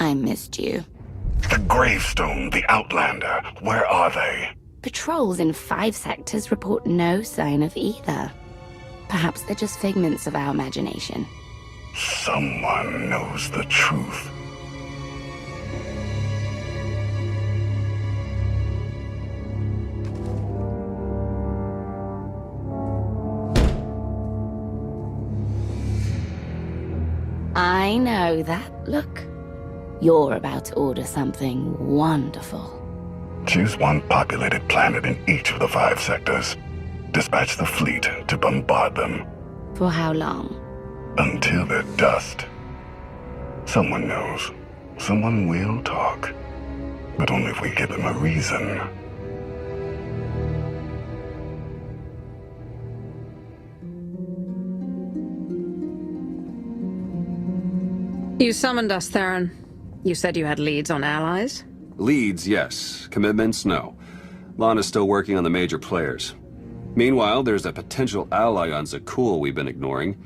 I missed you. The gravestone, the Outlander, where are they? Patrols in 5 sectors report no sign of either. Perhaps they're just figments of our imagination. Someone knows the truth. I know that look. You're about to order something wonderful. Choose one populated planet in each of the 5 sectors. Dispatch the fleet to bombard them. For how long? Until they're dust. Someone knows. Someone will talk. But only if we give them a reason. You summoned us, Theron. You said you had leads on allies? Leads, yes. Commitments, no. Lana's still working on the major players. Meanwhile, there's a potential ally on Zakuul we've been ignoring.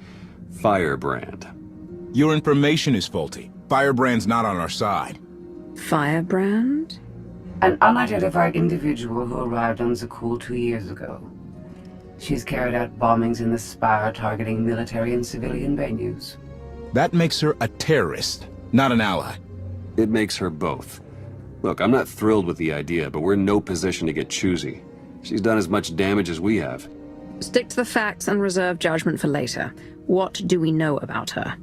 Firebrand. Your information is faulty. Firebrand's not on our side. Firebrand? An unidentified individual who arrived on Zakuul 2 years ago. She's carried out bombings in the Spire targeting military and civilian venues. That makes her a terrorist, not an ally. It makes her both. Look, I'm not thrilled with the idea, but we're in no position to get choosy. She's done as much damage as we have. Stick to the facts and reserve judgment for later. What do we know about her?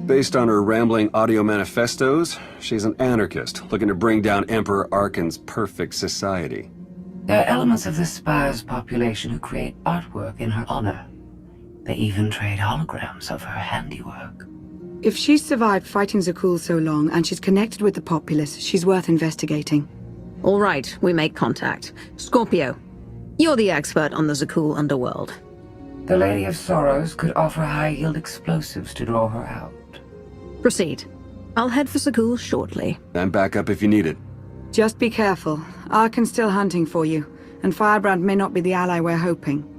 Based on her rambling audio manifestos, she's an anarchist, looking to bring down Emperor Arkan's perfect society. There are elements of the Spire's population who create artwork in her honor. They even trade holograms of her handiwork. If she's survived fighting Zakuul so long and she's connected with the populace, she's worth investigating. All right, we make contact. Scorpio, you're the expert on the Zakuul underworld. The Lady of Sorrows could offer high-yield explosives to draw her out. Proceed. I'll head for Zakuul shortly. I'm back up if you need it. Just be careful. Arkan's still hunting for you, and Firebrand may not be the ally we're hoping.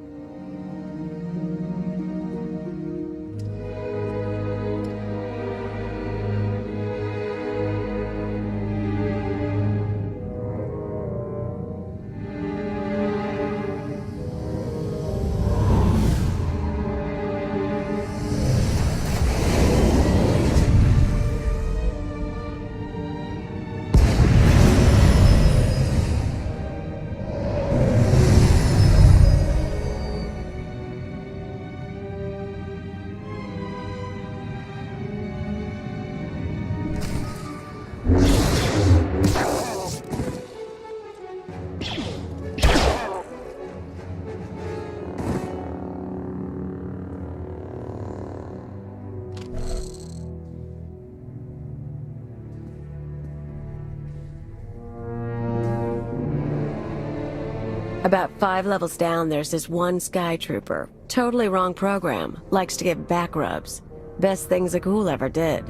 About 5 levels down, there's this one Sky Trooper. Totally wrong program. Likes to give back rubs. Best thing Zakuul ever did.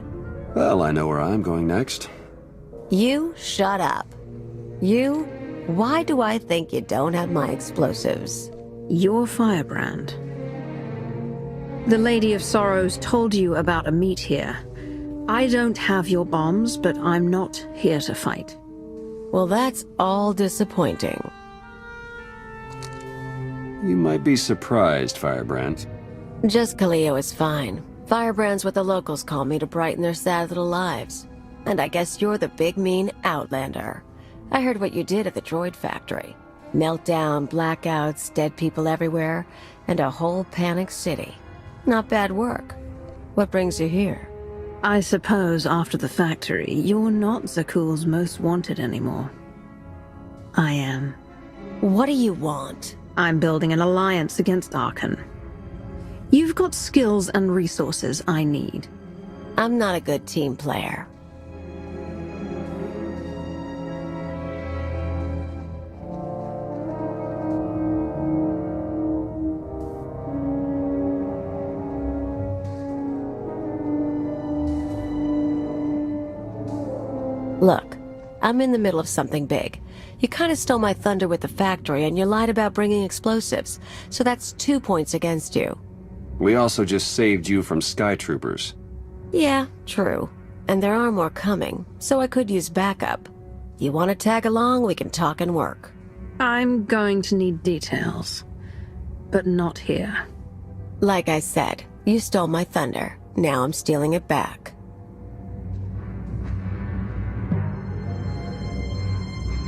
Well, I know where I'm going next. You shut up. You? Why do I think you don't have my explosives? You're Firebrand. The Lady of Sorrows told you about a meet here. I don't have your bombs, but I'm not here to fight. Well, that's all disappointing. You might be surprised, Firebrand. Just Kaleo is fine. Firebrand's what the locals call me to brighten their sad little lives. And I guess you're the big mean Outlander. I heard what you did at the droid factory. Meltdown, blackouts, dead people everywhere, and a whole panicked city. Not bad work. What brings you here? I suppose after the factory, you're not Zakuul's most wanted anymore. I am. What do you want? I'm building an alliance against Arkan. You've got skills and resources I need. I'm not a good team player. Look, I'm in the middle of something big. You kind of stole my thunder with the factory, and you lied about bringing explosives, so that's 2 points against you. We also just saved you from Sky Troopers. Yeah, true. And there are more coming, so I could use backup. You want to tag along, we can talk and work. I'm going to need details. But not here. Like I said, you stole my thunder. Now I'm stealing it back.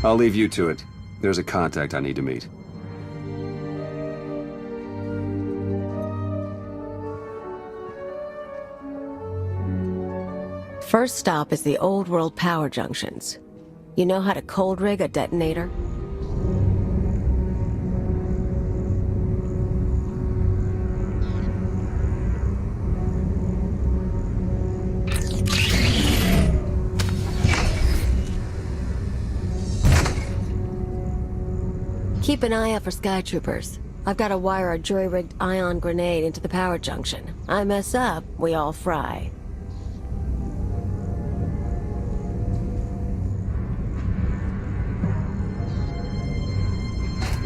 I'll leave you to it. There's a contact I need to meet. First stop is the old world power junctions. You know how to cold rig a detonator? Keep an eye out for sky troopers. I've got to wire a jury-rigged ion grenade into the power junction. I mess up, we all fry.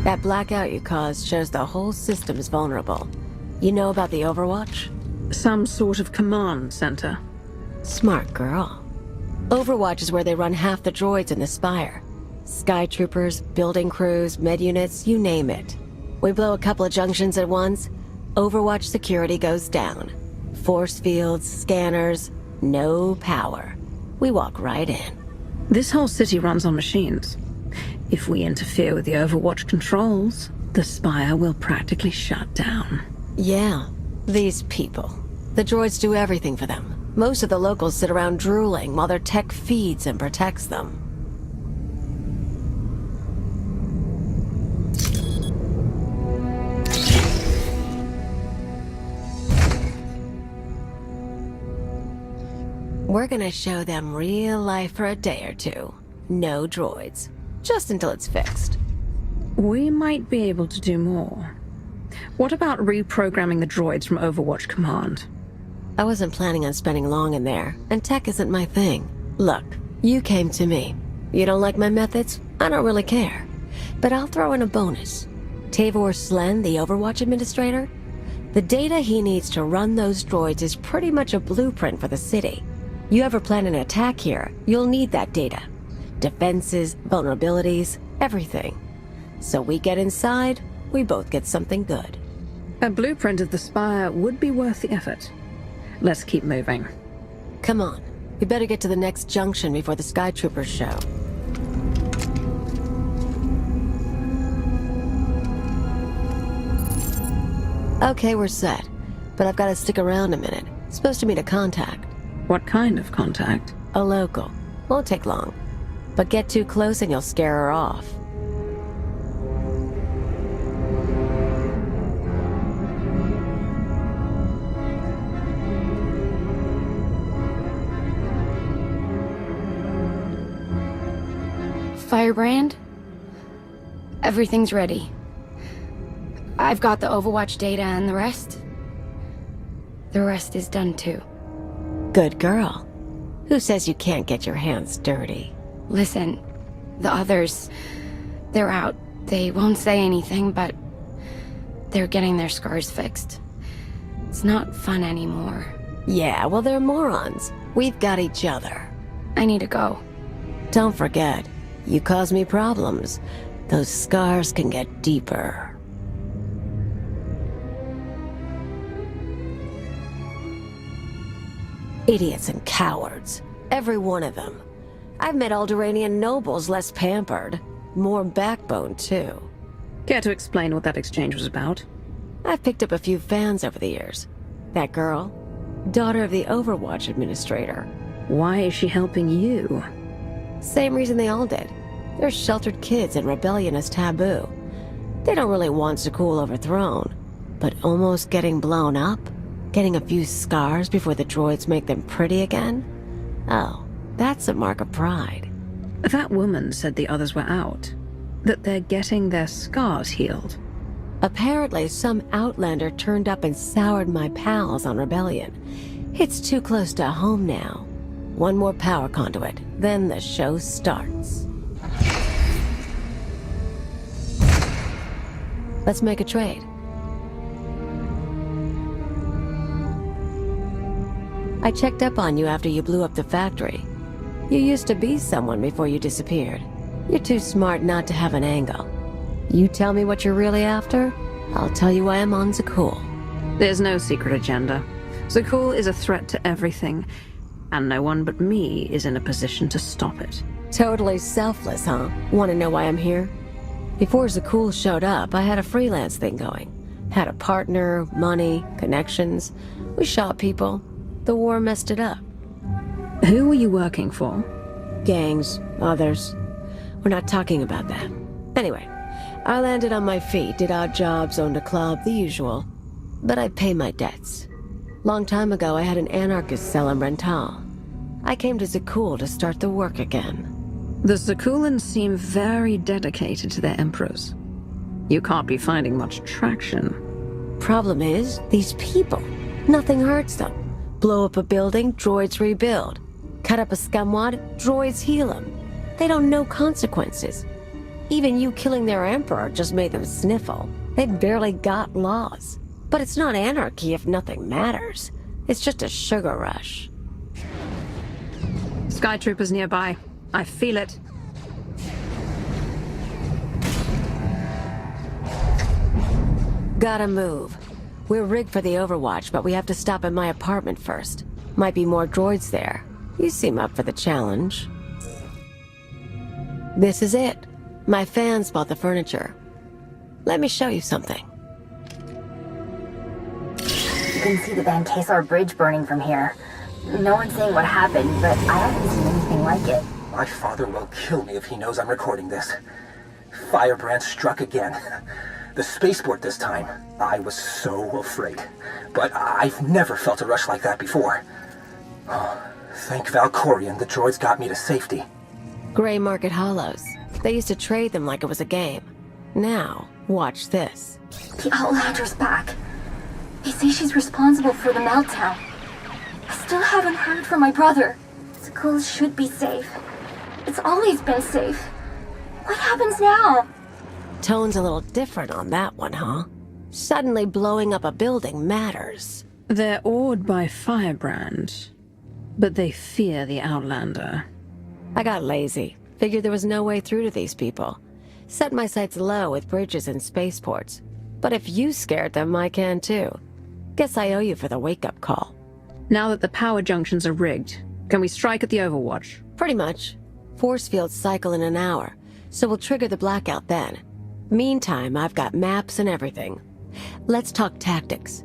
That blackout you caused shows the whole system's vulnerable. You know about the Overwatch? Some sort of command center. Smart girl. Overwatch is where they run half the droids in the Spire. Sky troopers, building crews, med units, you name it. We blow a couple of junctions at once, Overwatch security goes down. Force fields, scanners, no power. We walk right in. This whole city runs on machines. If we interfere with the Overwatch controls, the Spire will practically shut down. Yeah, these people. The droids do everything for them. Most of the locals sit around drooling while their tech feeds and protects them. We're gonna show them real life for a day or two. No droids. Just until it's fixed. We might be able to do more. What about reprogramming the droids from Overwatch Command? I wasn't planning on spending long in there, and tech isn't my thing. Look, you came to me. You don't like my methods? I don't really care. But I'll throw in a bonus. Tavor Slen, the Overwatch administrator? The data he needs to run those droids is pretty much a blueprint for the city. You ever plan an attack here, you'll need that data. Defenses, vulnerabilities, everything. So we get inside, we both get something good. A blueprint of the Spire would be worth the effort. Let's keep moving. Come on, we better get to the next junction before the Sky Troopers show. Okay, we're set. But I've got to stick around a minute. Supposed to meet a contact. What kind of contact? A local. Won't take long. But get too close and you'll scare her off. Firebrand? Everything's ready. I've got the Overwatch data and the rest is done too. Good girl. Who says you can't get your hands dirty? Listen, the others, they're out. They won't say anything, but they're getting their scars fixed. It's not fun anymore. Yeah, well, they're morons. We've got each other. I need to go. Don't forget, you cause me problems. Those scars can get deeper. Idiots and cowards. Every one of them. I've met Alderaanian nobles less pampered. More backbone, too. Care to explain what that exchange was about? I've picked up a few fans over the years. That girl, daughter of the Overwatch administrator. Why is she helping you? Same reason they all did. They're sheltered kids and rebellion is taboo. They don't really want Zakuul overthrown, but almost getting blown up? Getting a few scars before the droids make them pretty again? Oh, that's a mark of pride. That woman said the others were out. That they're getting their scars healed. Apparently, some outlander turned up and soured my pals on rebellion. It's too close to home now. One more power conduit, then the show starts. Let's make a trade. I checked up on you after you blew up the factory. You used to be someone before you disappeared. You're too smart not to have an angle. You tell me what you're really after, I'll tell you why I'm on Zakuul. There's no secret agenda. Zakuul is a threat to everything, and no one but me is in a position to stop it. Totally selfless, huh? Want to know why I'm here? Before Zakuul showed up, I had a freelance thing going. Had a partner, money, connections. We shot people. The war messed it up. Who were you working for? Gangs, others. We're not talking about that. Anyway, I landed on my feet, did odd jobs, owned a club, the usual. But I pay my debts. Long time ago, I had an anarchist cell in Rental. I came to Zakuul to start the work again. The Zakuulans seem very dedicated to their emperors. You can't be finding much traction. Problem is, these people. Nothing hurts them. Blow up a building, droids rebuild. Cut up a scumwad, droids heal them. They don't know consequences. Even you killing their emperor just made them sniffle. They've barely got laws. But it's not anarchy if nothing matters. It's just a sugar rush. Sky troopers nearby. I feel it. Gotta move. We're rigged for the Overwatch, but we have to stop at my apartment first. Might be more droids there. You seem up for the challenge. This is it. My fans bought the furniture. Let me show you something. You can see the Van Kesar Bridge burning from here. No one's saying what happened, but I haven't seen anything like it. My father will kill me if he knows I'm recording this. Firebrand struck again. The spaceport this time. I was so afraid. But I've never felt a rush like that before. Oh, thank Valkorion, the droids got me to safety. Gray Market Hollows. They used to trade them like it was a game. Now, watch this. The Outlander's back. They say she's responsible for the meltdown. I still haven't heard from my brother. Zakuul should be safe. It's always been safe. What happens now? Tone's a little different on that one, huh? Suddenly blowing up a building matters. They're awed by Firebrand, but they fear the Outlander. I got lazy. Figured there was no way through to these people. Set my sights low with bridges and spaceports. But if you scared them, I can too. Guess I owe you for the wake-up call. Now that the power junctions are rigged, can we strike at the Overwatch? Pretty much. Force fields cycle in an hour, so we'll trigger the blackout then. Meantime, I've got maps and everything. Let's talk tactics.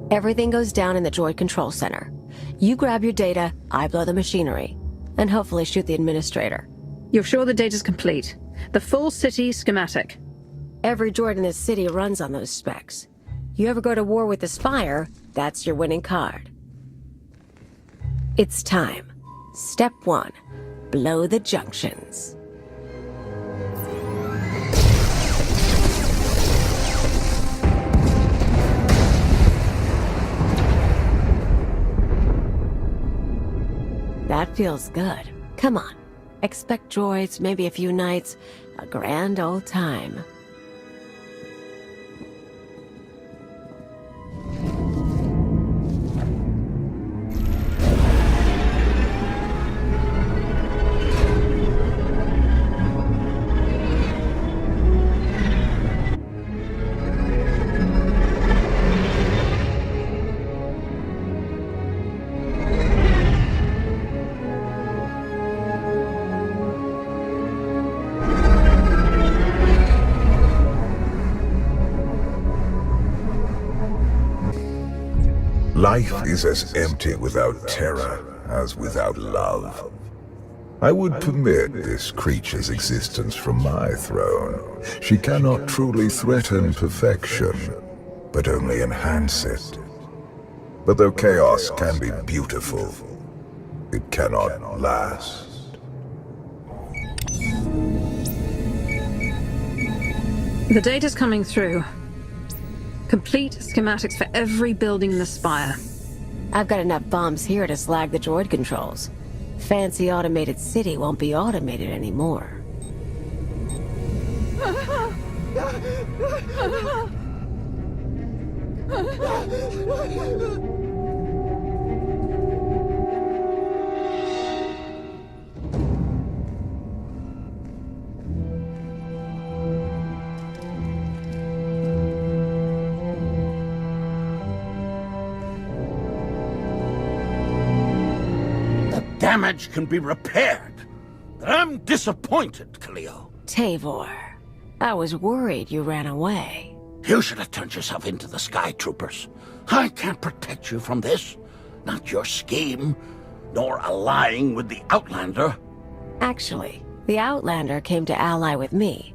Everything goes down in the droid control center. You grab your data, I blow the machinery, and hopefully shoot the administrator. You're sure the data's complete? The full city schematic? Every droid in this city runs on those specs. You ever go to war with the Spire, that's your winning card. It's time. Step 1. Blow the junctions. That feels good. Come on. Expect droids, maybe a few nights. A grand old time. Life is as empty without terror as without love. I would permit this creature's existence from my throne. She cannot truly threaten perfection, but only enhance it. But though chaos can be beautiful, it cannot last. The data's coming through. Complete schematics for every building in the Spire. I've got enough bombs here to slag the droid controls. Fancy automated city won't be automated anymore. Damage can be repaired. I'm disappointed, Khalil. Tavor, I was worried you ran away. You should have turned yourself into the Sky Troopers. I can't protect you from this. Not your scheme, nor allying with the Outlander. Actually, the Outlander came to ally with me.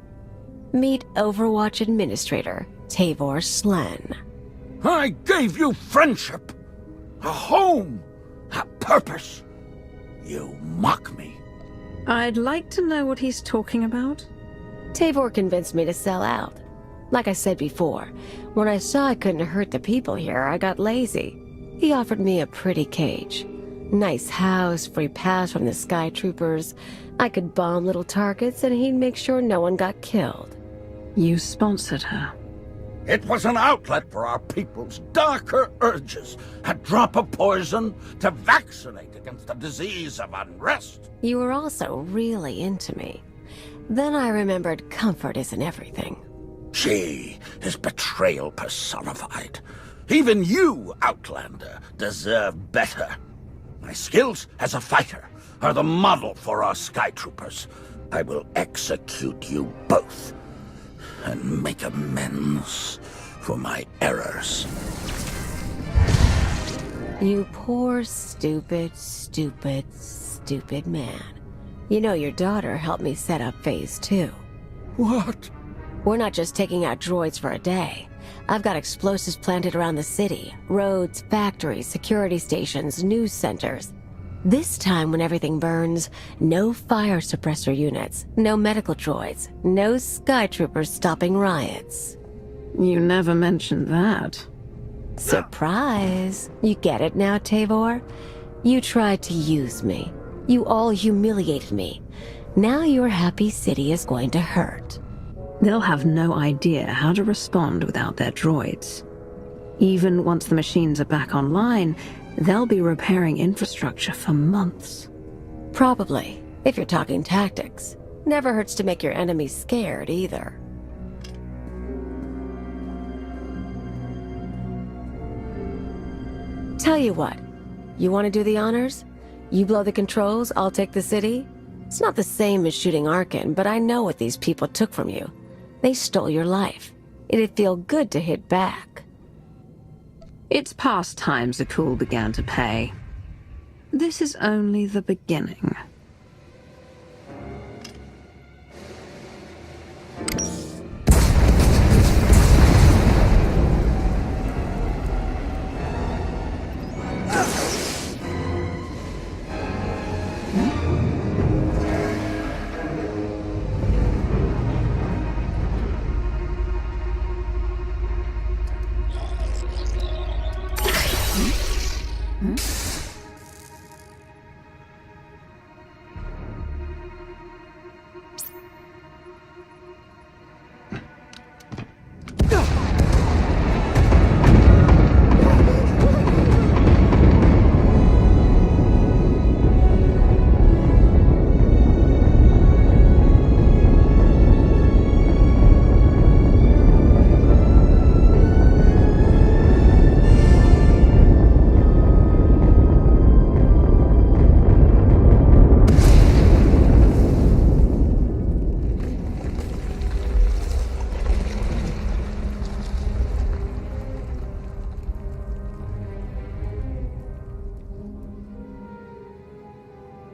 Meet Overwatch Administrator, Tavor Shan. I gave you friendship, a home, a purpose. You mock me. I'd like to know what he's talking about. Tavor convinced me to sell out. Like I said before, when I saw I couldn't hurt the people here, I got lazy. He offered me a pretty cage. Nice house, free pass from the Sky Troopers. I could bomb little targets and he'd make sure no one got killed. You sponsored her. It was an outlet for our people's darker urges. A drop of poison to vaccinate against the disease of unrest. You were also really into me. Then I remembered comfort isn't everything. She is betrayal personified. Even you, Outlander, deserve better. My skills as a fighter are the model for our Sky Troopers. I will execute you both and make amends for my errors. You poor, stupid man. You know your daughter helped me set up Phase 2. What? We're not just taking out droids for a day. I've got explosives planted around the city. Roads, factories, security stations, news centers. This time when everything burns, no fire suppressor units, no medical droids, no Sky Troopers stopping riots. You never mentioned that. Surprise! You get it now, Tavor? You tried to use me. You all humiliated me. Now your happy city is going to hurt. They'll have no idea how to respond without their droids. Even once the machines are back online, they'll be repairing infrastructure for months. Probably, if you're talking tactics. Never hurts to make your enemies scared, either. Tell you what, you want to do the honors? You blow the controls, I'll take the city? It's not the same as shooting Arkin, but I know what these people took from you. They stole your life. It'd feel good to hit back. It's past time Zakuul began to pay. This is only the beginning.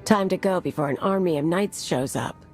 Time to go before an army of knights shows up.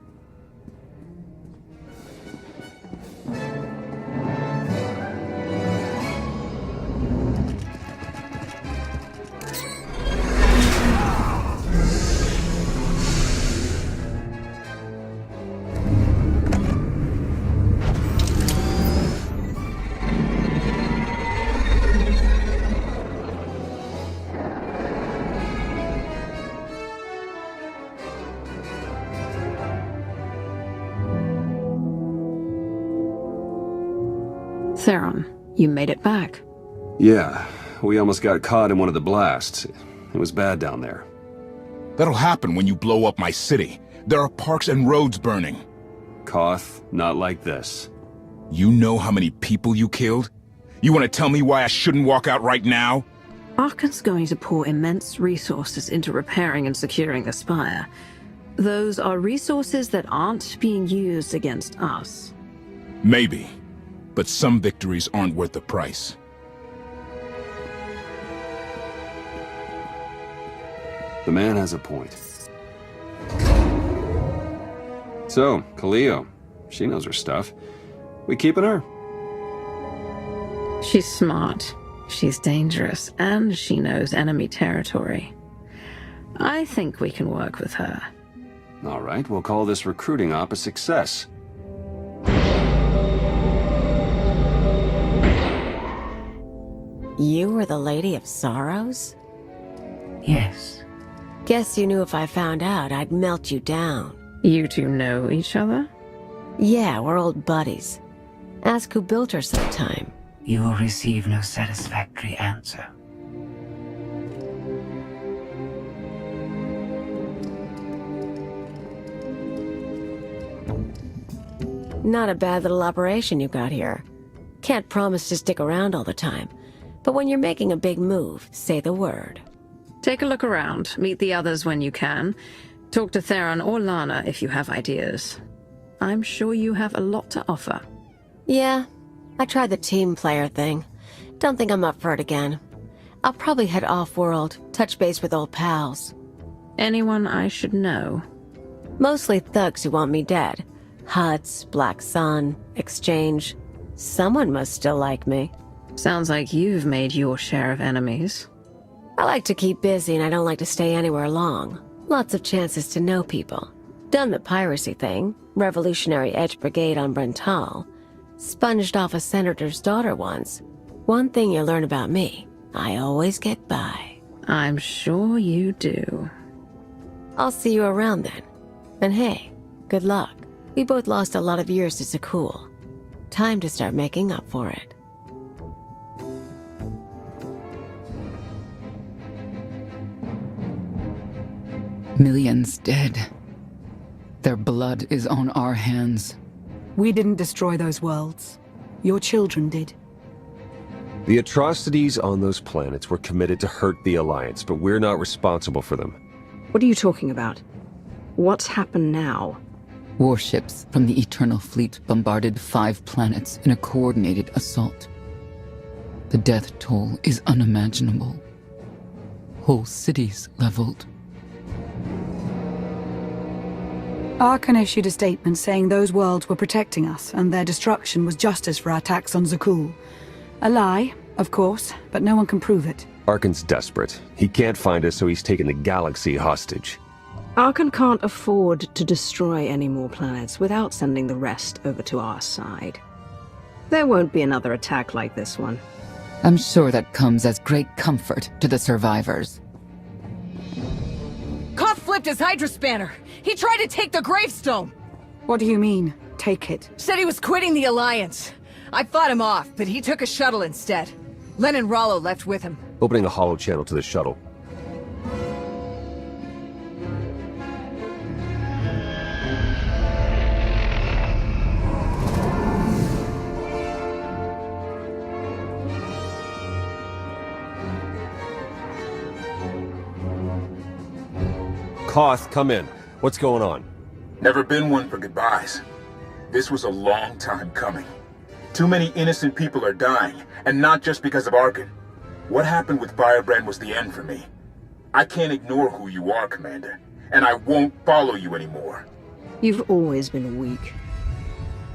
Theron, you made it back. Yeah, we almost got caught in one of the blasts. It was bad down there. That'll happen when you blow up my city. There are parks and roads burning. Koth, not like this. You know how many people you killed? You want to tell me why I shouldn't walk out right now? Archon's going to pour immense resources into repairing and securing the Spire. Those are resources that aren't being used against us. Maybe, but some victories aren't worth the price. The man has a point. So, Khalil, she knows her stuff. We keeping her? She's smart, she's dangerous, and she knows enemy territory. I think we can work with her. All right, we'll call this recruiting op a success. You were the Lady of Sorrows? Yes. Guess you knew if I found out, I'd melt you down. You two know each other? Yeah, we're old buddies. Ask who built her sometime. You will receive no satisfactory answer. Not a bad little operation you got here. Can't promise to stick around all the time, but when you're making a big move, say the word. Take a look around, meet the others when you can. Talk to Theron or Lana if you have ideas. I'm sure you have a lot to offer. Yeah, I tried the team player thing. Don't think I'm up for it again. I'll probably head off-world, touch base with old pals. Anyone I should know? Mostly thugs who want me dead. Huts, Black Sun, Exchange. Someone must still like me. Sounds like you've made your share of enemies. I like to keep busy and I don't like to stay anywhere long. Lots of chances to know people. Done the piracy thing, Revolutionary Edge Brigade on Brental. Sponged off a senator's daughter once. One thing you learn about me, I always get by. I'm sure you do. I'll see you around then. And hey, good luck. We both lost a lot of years to Zakuul. Time to start making up for it. Millions dead. Their blood is on our hands. We didn't destroy those worlds. Your children did. The atrocities on those planets were committed to hurt the Alliance, but we're not responsible for them. What are you talking about? What's happened now? Warships from the Eternal Fleet bombarded 5 planets in a coordinated assault. The death toll is unimaginable. Whole cities leveled. Archon issued a statement saying those worlds were protecting us, and their destruction was justice for our attacks on Zakuul. A lie, of course, but no one can prove it. Archon's desperate. He can't find us, so he's taken the galaxy hostage. Archon can't afford to destroy any more planets without sending the rest over to our side. There won't be another attack like this one. I'm sure that comes as great comfort to the survivors. Koth flipped his Hydra spanner. He tried to take the gravestone. What do you mean, take it? Said he was quitting the Alliance. I fought him off, but he took a shuttle instead. Len and Rollo left with him. Opening a hollow channel to the shuttle. Koth, come in. What's going on? Never been one for goodbyes. This was a long time coming. Too many innocent people are dying, and not just because of Archon. What happened with Firebrand was the end for me. I can't ignore who you are, Commander, and I won't follow you anymore. You've always been weak.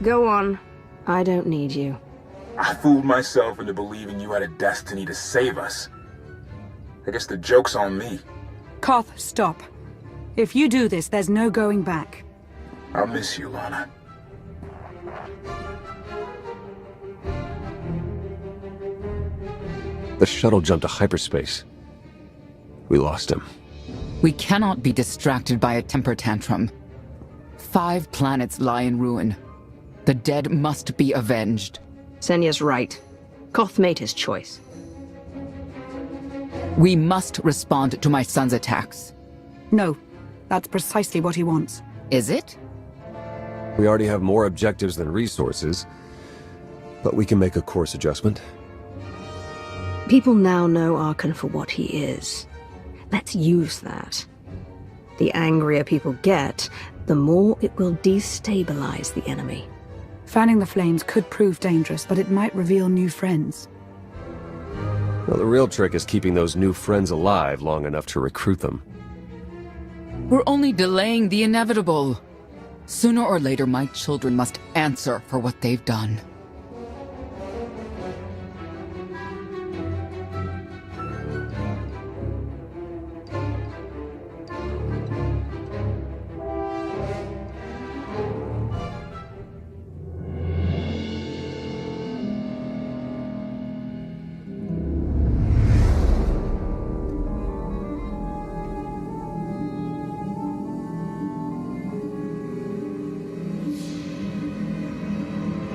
Go on. I don't need you. I fooled myself into believing you had a destiny to save us. I guess the joke's on me. Koth, stop. If you do this, there's no going back. I'll miss you, Lana. The shuttle jumped to hyperspace. We lost him. We cannot be distracted by a temper tantrum. 5 planets lie in ruin. The dead must be avenged. Senya's right. Koth made his choice. We must respond to my son's attacks. No, that's precisely what he wants. Is it? We already have more objectives than resources, but we can make a course adjustment. People now know Arkan for what he is. Let's use that. The angrier people get, the more it will destabilize the enemy. Fanning the flames could prove dangerous, but it might reveal new friends. Well, the real trick is keeping those new friends alive long enough to recruit them. We're only delaying the inevitable. Sooner or later, my children must answer for what they've done.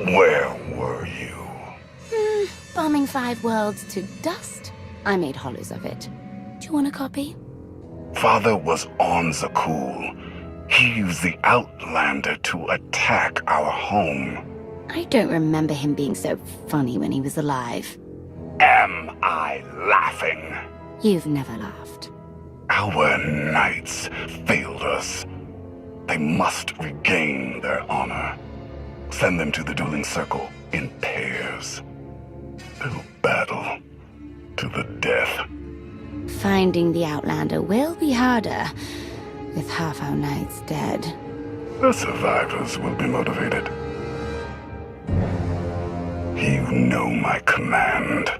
Where were you? Bombing 5 worlds to dust. I made hollows of it. Do you want a copy? Father was on Zakuul. He used the Outlander to attack our home. I don't remember him being so funny when he was alive. Am I laughing? You've never laughed. Our knights failed us. They must regain their honor. Send them to the dueling circle in pairs. They'll battle to the death. Finding the Outlander will be harder, with half our knights dead. The survivors will be motivated. You know my command.